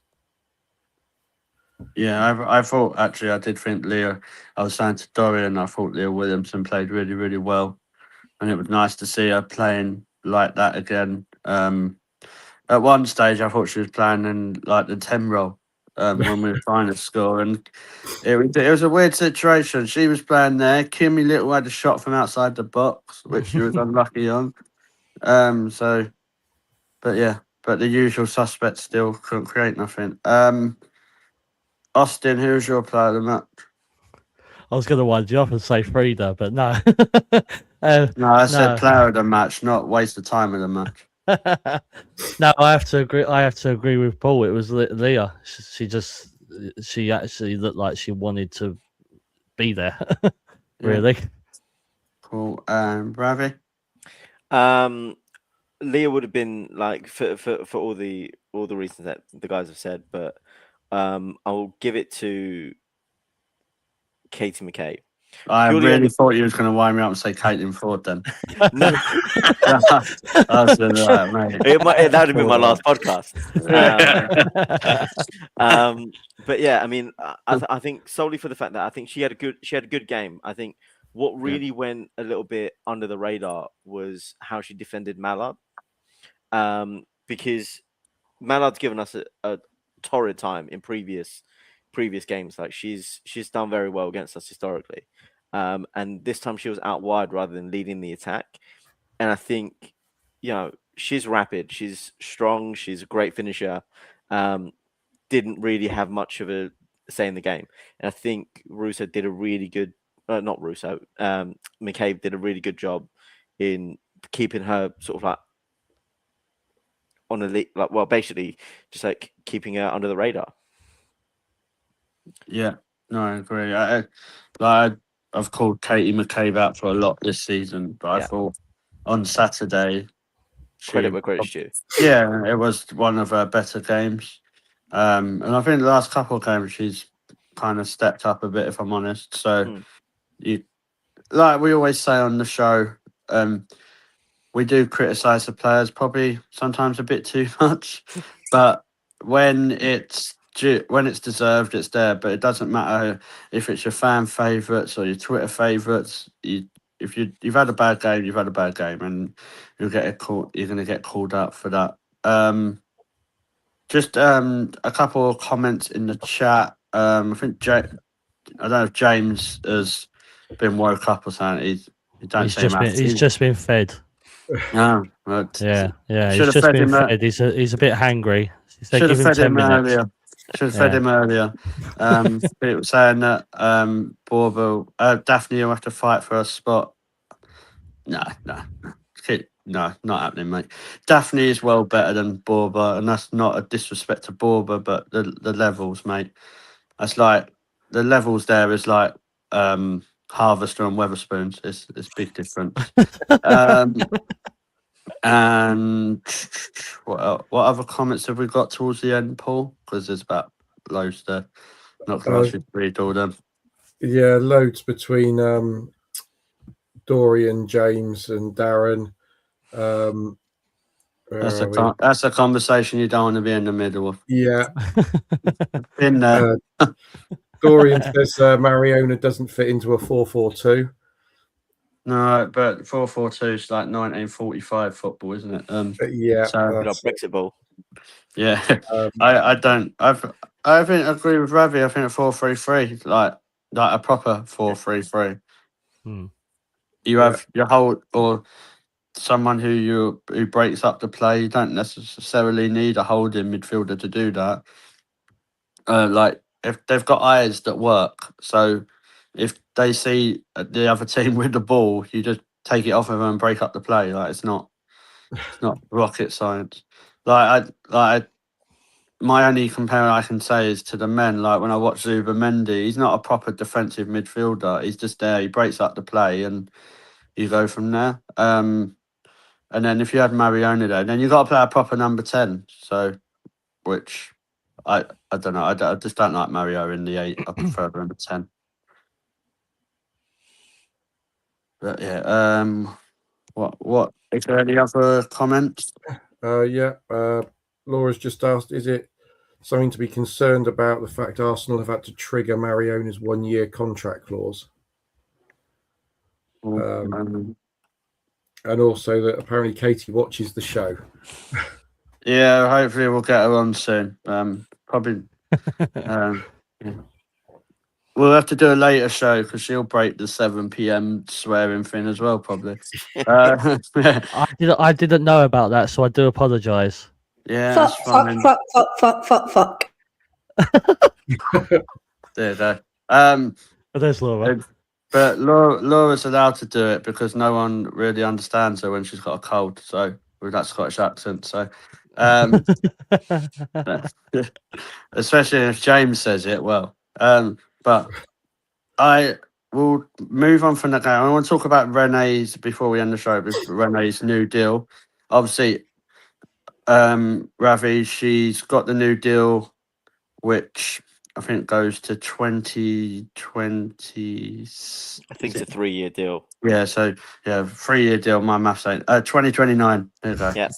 Yeah, I thought actually I did think Leah. I was saying to Dorian, I thought Leah Williamson played really, really well, and it was nice to see her playing like that again. At one stage, I thought she was playing in like the 10 role when we were trying to score, and it was a weird situation. She was playing there. Kimmy Little had a shot from outside the box, which she was unlucky on. But the usual suspects still couldn't create nothing. Austin, who's your player of the match? I was going to wind you up and say Frida, but no. No, I said player of the match, not waste of time of the match. No, I have to agree. I have to agree with Paul. It was Leah. She actually looked like she wanted to be there. Really. Cool. Ravi? Leah would have been like for all the reasons that the guys have said, but I'll give it to Katie McCabe. I really thought you was going to wind me up and say Caitlin Ford then. No, I was going to mate. that would have been my last podcast. But yeah, I mean, I think solely for the fact that I think she had a good game. I think what really went a little bit under the radar was how she defended Mallard, because Mallard's given us a torrid time in previous games. Like she's done very well against us historically, and this time she was out wide rather than leading the attack. And I think, she's rapid, she's strong, she's a great finisher. Didn't really have much of a say in the game, and I think Russo did a really good. Not Russo. McCabe did a really good job in keeping her sort of like on a basically just like keeping her under the radar. Yeah, no, I agree. I've called Katie McCabe out for a lot this season, but I thought on Saturday, Credit where credit's due. Yeah, it was one of her better games, and I think the last couple of games she's kind of stepped up a bit, if I'm honest. So you, like we always say on the show, we do criticise the players probably sometimes a bit too much, but when it's deserved, it's there. But it doesn't matter if it's your fan favourites or your Twitter favourites. If you've had a bad game, you've had a bad game, and you're going to get called out for that. Just a couple of comments in the chat. I think I don't know if James has been woke up or something. He's just been fed. No, but yeah. He's just been fed. He's a bit hangry. Should have fed him earlier. People saying that Daphne will have to fight for a spot. No, not happening, mate. Daphne is well better than Borba, and that's not a disrespect to Borba, but the levels, mate. That's like the levels there is like Harvester and Weatherspoons. It's big difference. And what other comments have we got towards the end, Paul? Because there's about loads there. Not going to ask you to read all them. Yeah, loads between Dorian, James, and Darren. That's a conversation you don't want to be in the middle of. Yeah. Been there. Dorian says Mariona doesn't fit into a 4-4-2. No, but 4-4-2 is like 1945 football, isn't it? Yeah. So, Brexit ball. Yeah. I think I agree with Ravi. I think a 4-3-3, like like a proper 4-3-3. Hmm. You have your whole or someone who breaks up the play. You don't necessarily need a holding midfielder to do that. Like if they've got eyes that work, so if they see the other team with the ball, you just take it off of them and break up the play. Like it's not rocket science. My only comparison I can say is to the men. Like when I watch Zubimendi, he's not a proper defensive midfielder. He's just there. He breaks up the play, and you go from there. And then if you had Mariona there, then you got to play a proper number 10. So, which I don't know. I just don't like Mario in the 8. I prefer number 10. But yeah. What? Is there any other comments? Laura's just asked, is it something to be concerned about the fact Arsenal have had to trigger Mariona's 1-year contract clause? And also that apparently Katie watches the show. Yeah, hopefully we'll get her on soon. Probably. Yeah. We'll have to do a later show because she'll break the 7 p.m. swearing thing as well, probably. I didn't know about that, so I do apologise. Yeah, Fuck, that's fine. fuck. There you go. But there's Laura. But Laura's allowed to do it because no one really understands her when she's got a cold. So with that Scottish accent, so especially if James says it well. But I will move on from that game. I want to talk about Renee's before we end the show. Renee's new deal, obviously. Ravi, she's got the new deal, which I think goes to 2020. I think it's a 3-year deal. Yeah, so 3-year deal. My maths ain't 2029. There you go. Yeah.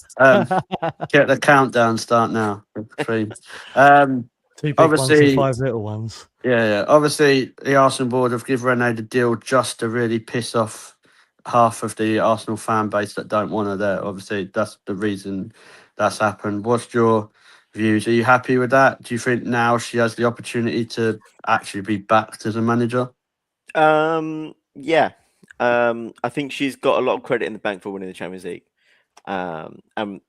Get the countdown start now. 3. 2 big obviously, ones and 5 little ones. Yeah. Obviously, the Arsenal board have given Renee the deal just to really piss off half of the Arsenal fan base that don't want her there. Obviously, that's the reason that's happened. What's your views? Are you happy with that? Do you think now she has the opportunity to actually be backed as a manager? Yeah. I think she's got a lot of credit in the bank for winning the Champions League. And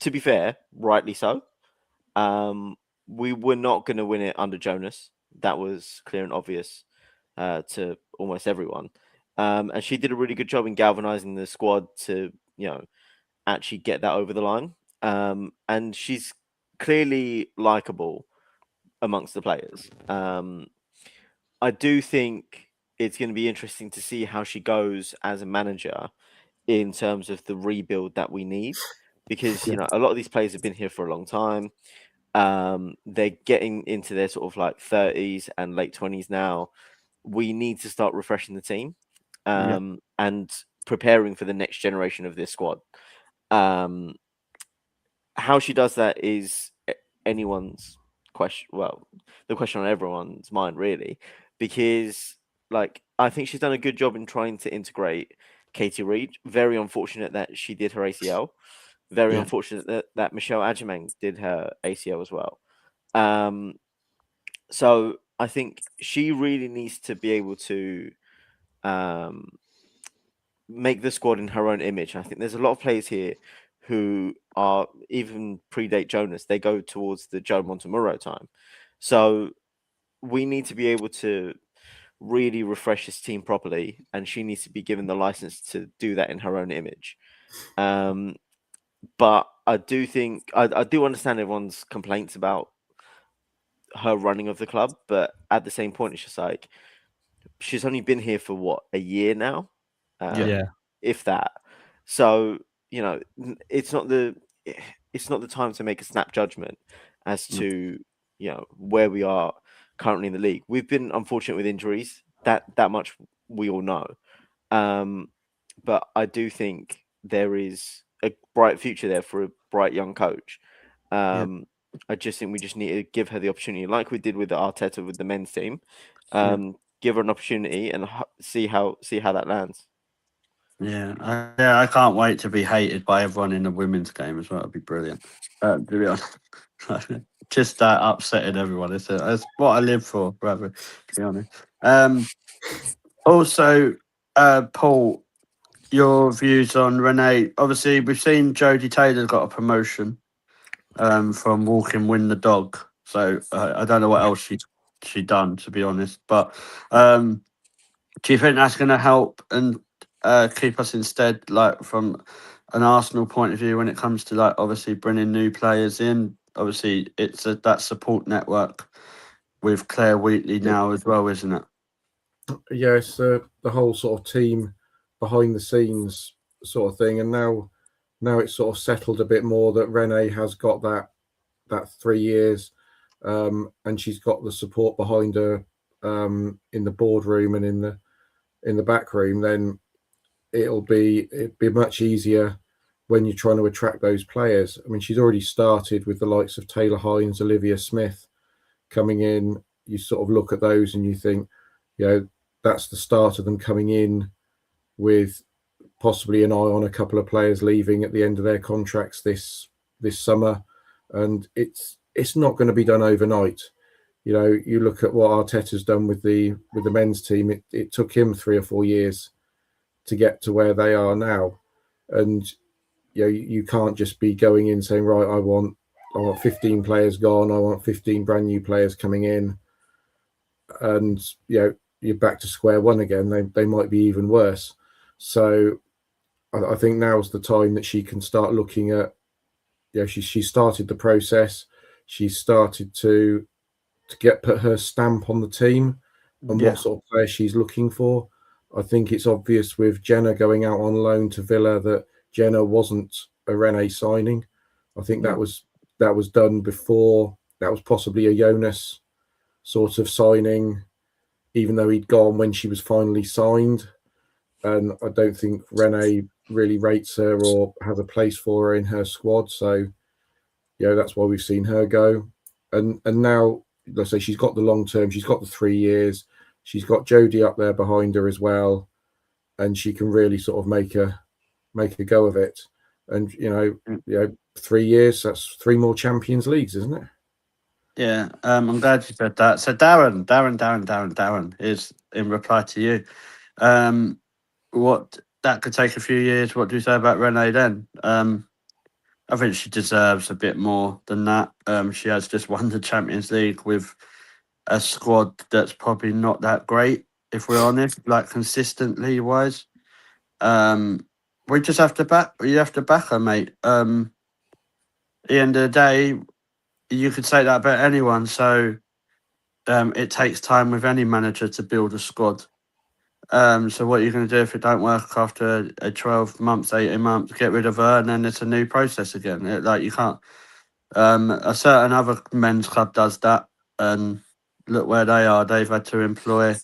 to be fair, rightly so. We were not going to win it under Jonas. That was clear and obvious to almost everyone. And she did a really good job in galvanizing the squad to, actually get that over the line. And she's clearly likable amongst the players. I do think it's going to be interesting to see how she goes as a manager in terms of the rebuild that we need, because a lot of these players have been here for a long time. They're getting into their sort of like 30s and late 20s now. We need to start refreshing the team and preparing for the next generation of this squad. How she does that is anyone's question. Well, the question on everyone's mind, really, because I think she's done a good job in trying to integrate Katie Reid. Very unfortunate that she did her ACL. Very unfortunate that Michelle Adjemang did her ACL as well. So I think she really needs to be able to make the squad in her own image. I think there's a lot of players here who are even predate Jonas. They go towards the Joe Montemurro time. So we need to be able to really refresh this team properly, and she needs to be given the license to do that in her own image. But I do think I do understand everyone's complaints about her running of the club, but at the same point, it's just like she's only been here for what, a year now, if that. So it's not the time to make a snap judgment as to where we are currently in the league. We've been unfortunate with injuries. That much we all know. But I do think there is a bright future there for a bright young coach. I just think we just need to give her the opportunity, like we did with the Arteta with the men's team. Give her an opportunity and see how that lands. I can't wait to be hated by everyone in the women's game as well. It'd be brilliant. To be honest, just upsetting everyone. It's what I live for, rather. To be honest. Also, Paul, your views on Renee. Obviously, we've seen Jodie Taylor got a promotion from walking win the dog. So I don't know what else she done, to be honest. But do you think that's going to help and keep us instead, like from an Arsenal point of view, when it comes to like obviously bringing new players in? Obviously, it's that support network with Claire Wheatley now as well, isn't it? Yeah, it's the whole sort of team behind the scenes sort of thing, and now it's sort of settled a bit more that Renee has got that 3 years, and she's got the support behind her in the boardroom and in the back room. Then it'd be much easier when you're trying to attract those players. I mean, she's already started with the likes of Taylor Hines, Olivia Smith coming in. You sort of look at those and you think, that's the start of them coming in with possibly an eye on a couple of players leaving at the end of their contracts this summer, and it's not going to be done overnight. You look at what Arteta's done with the men's team. It took him 3 or 4 years to get to where they are now, and you can't just be going in saying, right, I want 15 players gone, I want 15 brand new players coming in, and you're back to square one again. They might be even worse. So I think now's the time that she can start looking at. She started the process. She started to put her stamp on the team and what sort of player she's looking for. I think it's obvious with Jenna going out on loan to Villa that Jenna wasn't a Renee signing. I think that was done before. That was possibly a Jonas sort of signing, even though he'd gone when she was finally signed. And I don't think Renee really rates her or has a place for her in her squad. So, that's why we've seen her go. And now, let's say she's got the long term. She's got the 3 years. She's got Jodie up there behind her as well, and she can really sort of make a go of it. And 3 years, that's 3 more Champions Leagues, isn't it? Yeah, I'm glad you said that. So Darren is in reply to you. What that could take a few years. What do you say about Renee then? I think she deserves a bit more than that. She has just won the Champions League with a squad that's probably not that great, if we're honest, like consistently wise. We just have to back. You have to back her, mate. At the end of the day, you could say that about anyone. So it takes time with any manager to build a squad. So what are you going to do if it don't work after a 12 months, 18 months? Get rid of her, and then it's a new process again. You can't. A certain other men's club does that, and look where they are. They've had to employ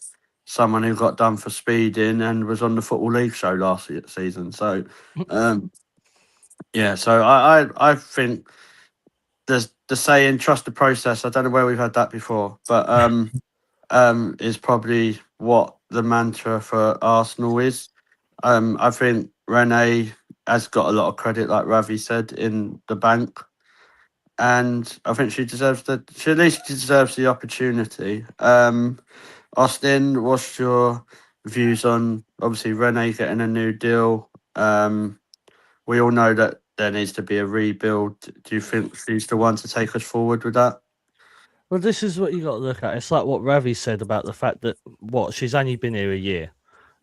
someone who got done for speeding and was on the Football League show last season. So, So I think there's the saying, trust the process. I don't know where we've had that before, but is probably what the mantra for Arsenal is. I think Renee has got a lot of credit, like Ravi said, in the bank. And I think she deserves she at least deserves the opportunity. Austin, what's your views on obviously Renee getting a new deal? We all know that there needs to be a rebuild. Do you think she's the one to take us forward with that? Well, this is what you got to look at. It's like what Ravi said about the fact that she's only been here a year,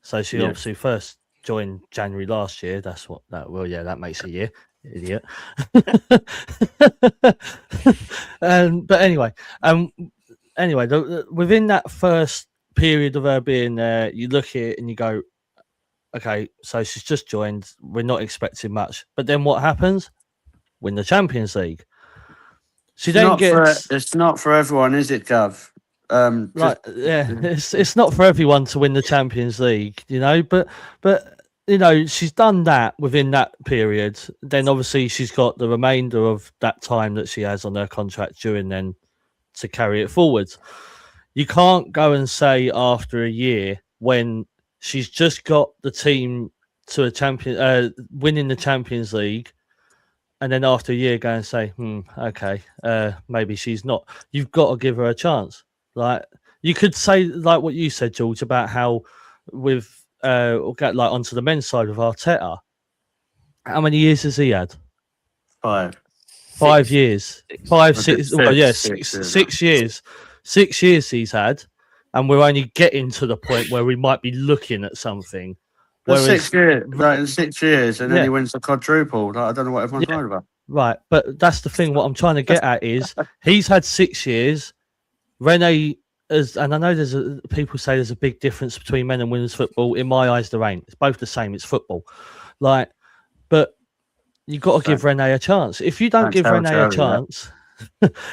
so she obviously first joined January last year. That's what that. Well, yeah, that makes a year, idiot. But anyway, within that first period of her being there, you look at it and you go, okay, so she's just joined. We're not expecting much, but then what happens? Win the Champions League. She then gets. It's not for everyone, is it, Gav? It's not for everyone to win the Champions League, But she's done that within that period. Then obviously she's got the remainder of that time that she has on her contract during then to carry it forward. You can't go and say after a year when she's just got the team to a winning the Champions League. And then after a year, go and say, okay, maybe she's not. You've got to give her a chance. Like, you could say like what you said, George, about how with we'll get like onto the men's side with Arteta. How many years has he had? 5. 5 Six. years. Six. Five, I did six. Well, yeah, 6 years. 6 years. 6 years he's had, and we're only getting to the point where we might be looking at something. That's Whereas, 6 years, like in 6 years, and then Yeah. he wins the quadruple. Like, I don't know what everyone's Yeah. worried about. right, but that's the thing. What I'm trying to get at is he's had 6 years. Rene is, and I know people say there's a big difference between men and women's football. In my eyes, there ain't. It's both the same. It's football, like, but you got to give Rene a chance. If you don't give Rene a chance,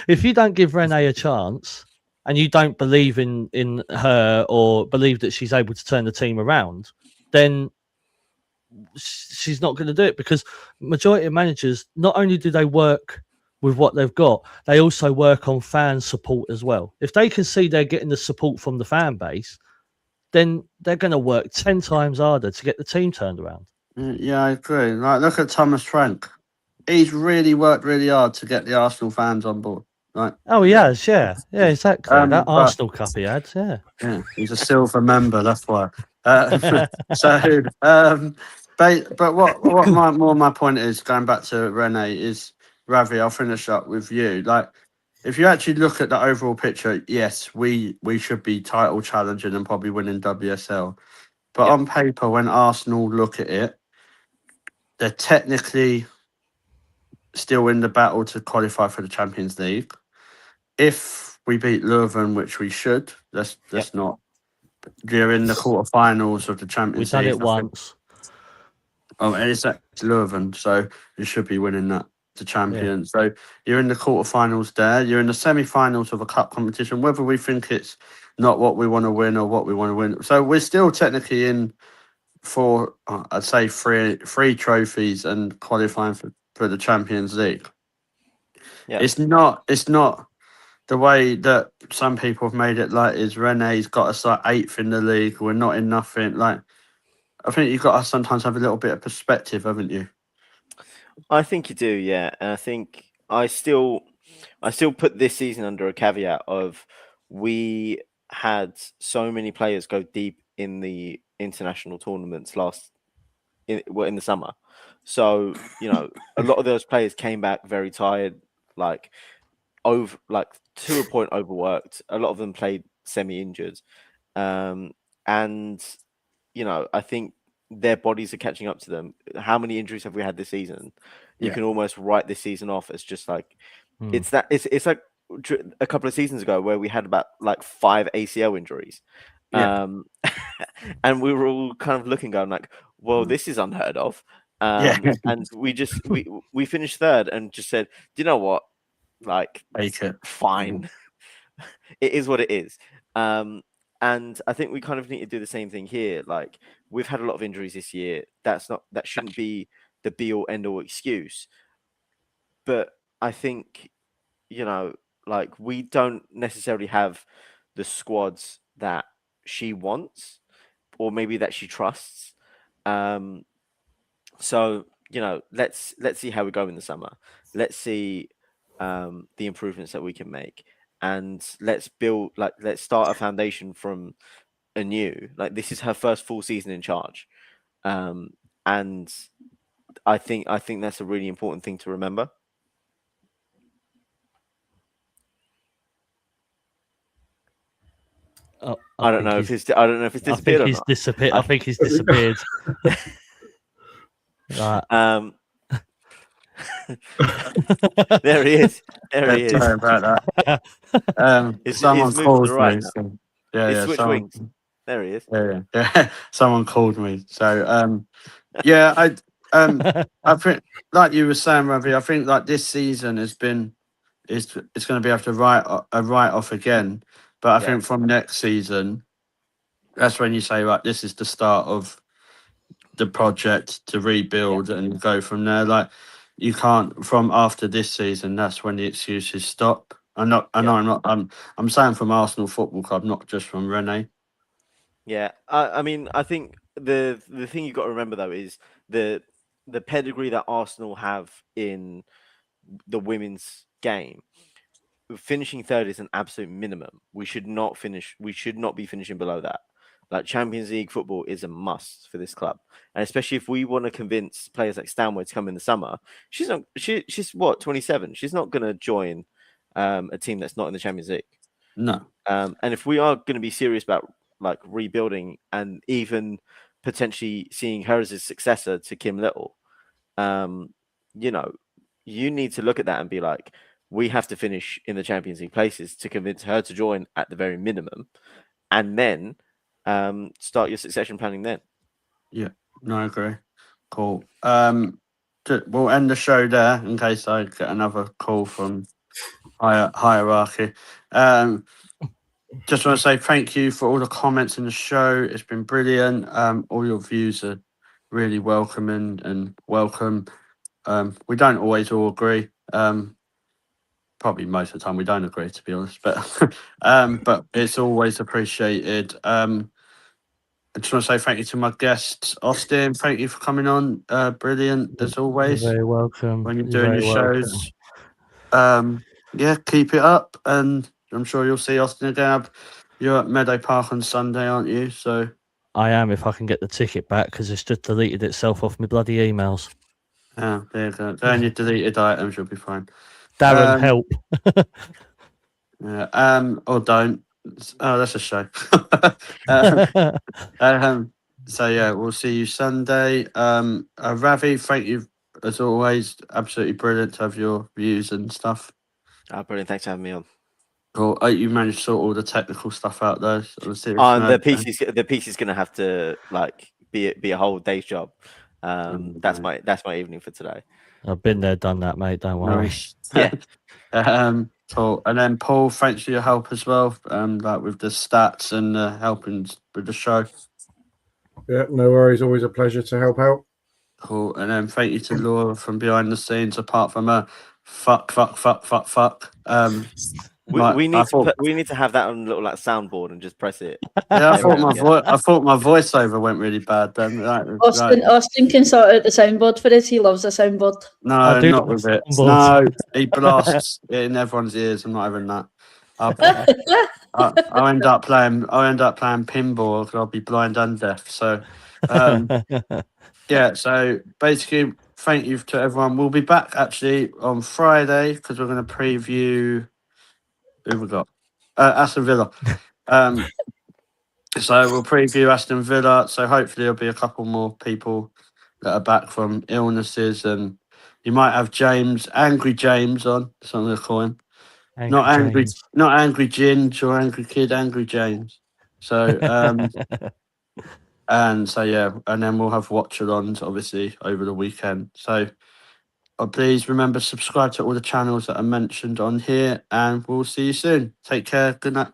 if you don't give Rene a chance, and you don't believe in her or believe that she's able to turn the team around, then she's not going to do it, because majority of managers, not only do they work with what they've got, they also work on fan support as well. If they can see they're getting the support from the fan base, then they're going to work 10 times harder to get the team turned around. Yeah, I agree. Like, look at Thomas Frank. He's really worked really hard to get the Arsenal fans on board. Right? Oh, he has, yeah, exactly. That but- Arsenal Cup he had, yeah. Yeah, he's a silver member. That's why. So, but what my point is, going back to Rene, is Ravi. I'll finish up with you. Like, if you actually look at the overall picture, yes, we should be title challenging and probably winning WSL. But on paper, when Arsenal look at it, they're technically still in the battle to qualify for the Champions League. If we beat Leuven, which we should, let's not. You're in the quarterfinals of the Champions We've League. done it once. Oh, and it's at Leuven, so you should be winning that, the champions. So you're in the quarterfinals there. You're in the semi-finals of a cup competition, whether we think it's not what we want to win or what we want to win. So we're still technically in for, I'd say, three trophies and qualifying for the Champions League. Yeah. It's not the way that some people have made it. Like, is Rene's got us like 8th in the league? We're not in nothing. Like, I think you've got to sometimes have a little bit of perspective, haven't you? I think you do, yeah. And I think I still put this season under a caveat of we had so many players go deep in the international tournaments in the summer. So, you know, a lot of those players came back very tired, to a point overworked. A lot of them played semi-injured. And, you know, I think their bodies are catching up to them. How many injuries have we had this season? You can almost write this season off as just like it's like a couple of seasons ago where we had about like 5 ACL injuries. And we were all kind of looking, going like, well, this is unheard of. And we finished third and just said, do you know what? Like, fine. It is what it is. And I think we kind of need to do the same thing here. Like, we've had a lot of injuries this year. That shouldn't be the be all end all excuse. But I think, you know, like, we don't necessarily have the squads that she wants, or maybe that she trusts. So, you know, let's see how we go in the summer. Let's see the improvements that we can make, and let's start a foundation from anew. Like, this is her first full season in charge, and I think that's a really important thing to remember. I don't know if it's disappeared or not. I think he's disappeared. Right. There he is. There he is. Sorry about that. Someone called me. So, It's switch wings. There he is. Yeah. Someone called me. So I think, like you were saying, Ravi, I think like this season it's going to be after a write off again. But I think from next season, that's when you say, right, this is the start of the project to rebuild and go from there. Like, you can't, from after this season, that's when the excuses stop. I'm saying from Arsenal Football Club, not just from Rene. Yeah, I mean, I think the thing you've got to remember though is the pedigree that Arsenal have in the women's game. finishing third is an absolute minimum. We should not be finishing below that. Like, Champions League football is a must for this club, and especially if we want to convince players like Stanway to come in the summer. She's what, 27. She's not going to join a team that's not in the Champions League. No. And if we are going to be serious about like rebuilding and even potentially seeing her as a successor to Kim Little, you know, you need to look at that and be like, we have to finish in the Champions League places to convince her to join at the very minimum, and then start your succession planning then. Yeah, no, I agree. Cool. We'll end the show there in case I get another call from hierarchy. Just want to say thank you for all the comments in the show. It's been brilliant. All your views are really welcome and welcome. We don't always all agree. Probably most of the time we don't agree, to be honest. But but it's always appreciated. I just want to say thank you to my guests, Austin. Thank you for coming on. Brilliant as always. You're very welcome. When you're doing your shows. Yeah, keep it up, and I'm sure you'll see Austin again. You're at Meadow Park on Sunday, aren't you? So I am, if I can get the ticket back, because it's just deleted itself off my bloody emails. there you go. Then your deleted items, you'll be fine. Darren, help. Yeah. Or don't. Oh, that's a show. So yeah, we'll see you Sunday. Ravi, thank you as always. Absolutely brilliant to have your views and stuff. Brilliant. Thanks for having me on. Cool. You managed to sort all the technical stuff out though. The piece is going to have to like be a whole day's job. That's my evening for today. I've been there, done that, mate. Don't worry. Yeah. Cool. And then Paul, thanks for your help as well. Like with the stats and helping with the show. Yeah, no worries. Always a pleasure to help out. Cool. And then thank you to Laura from behind the scenes, apart from a fuck. We need to have that on a little like soundboard and just press it. Yeah, I thought my voiceover went really bad then. Austin can sort out the soundboard for us. He loves a soundboard. No, not with it. No, he blasts it in everyone's ears. I'm not having that. I'll end up playing pinball because I'll be blind and deaf. So, yeah. So basically, thank you to everyone. We'll be back actually on Friday because we're going to preview. Who we got? Aston Villa. So we'll preview Aston Villa. So hopefully there'll be a couple more people that are back from illnesses, and you might have Angry James on. That's what I'm going to call him. Not angry Ginge or Angry Kid, Angry James. So and so yeah, and then we'll have watch-alongs obviously over the weekend. So please remember, subscribe to all the channels that are mentioned on here, and we'll see you soon. Take care. Good night.